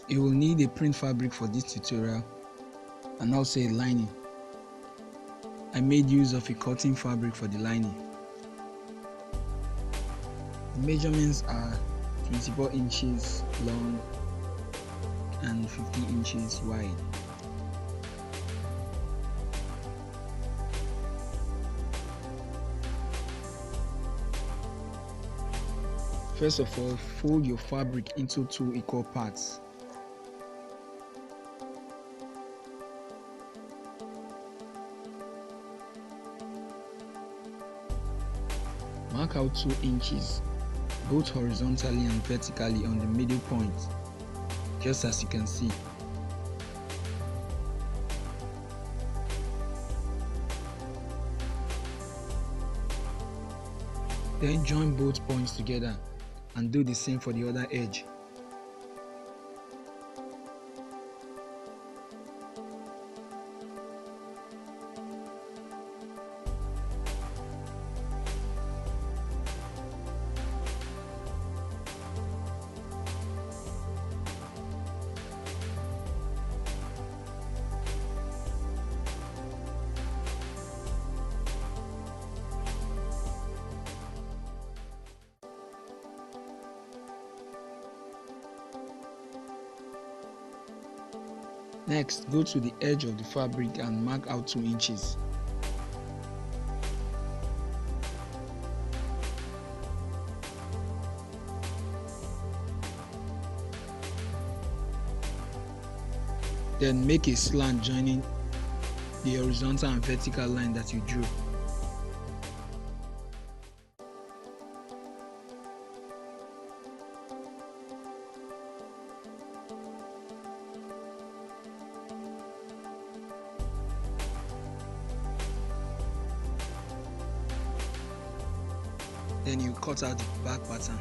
You will need a print fabric for this tutorial and also a lining. I made use of a cotton fabric for the lining. The measurements are 24 inches long and 15 inches wide. First of all, fold your fabric into 2 equal parts. Mark out 2 inches, both horizontally and vertically on the middle point, just as you can see. Then join both points together and do the same for the other edge. Next, go to the edge of the fabric and mark out 2 inches. Then make a slant joining the horizontal and vertical line that you drew. Then you cut out the back pattern.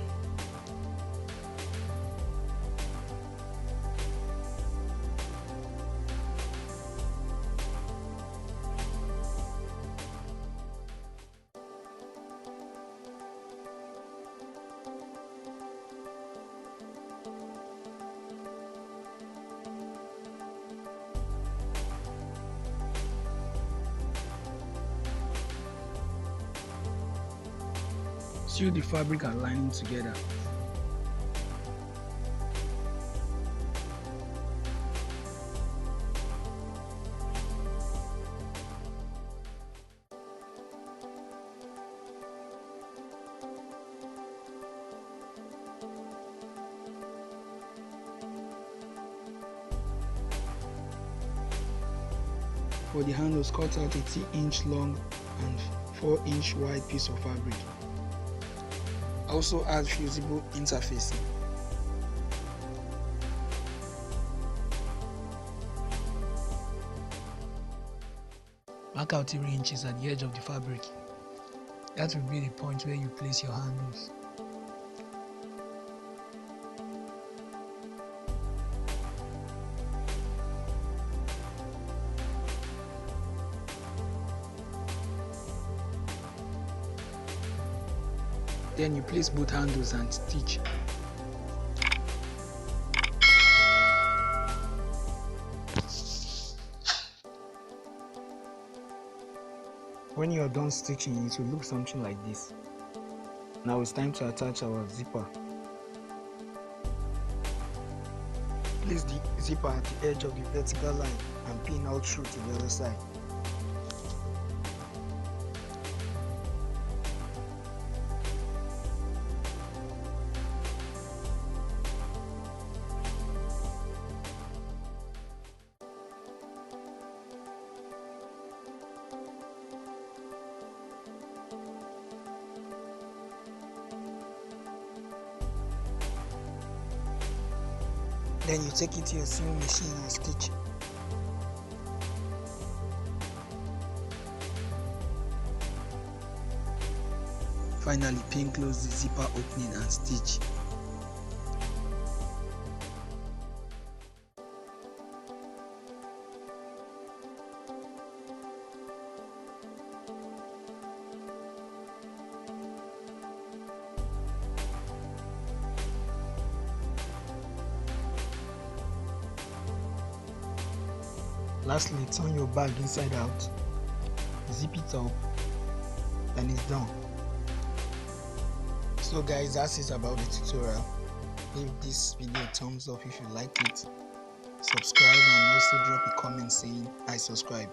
Sew the fabric and lining together. For the handles, cut out a 3-inch long and 4-inch wide piece of fabric. Also add fusible interfacing. Mark out 3 inches at the edge of the fabric. That will be the point where you place your handles. Then you place both handles and stitch. When you are done stitching, it will look something like this. Now it's time to attach our zipper. Place the zipper at the edge of the vertical line and pin out through to the other side. Then you take it to your sewing machine and stitch. Finally, pin close the zipper opening and stitch. Lastly, turn your bag inside out, zip it up, and it's done. So guys, that's it about the tutorial. Give this video a thumbs up if you like it, subscribe, and also drop a comment saying I subscribe.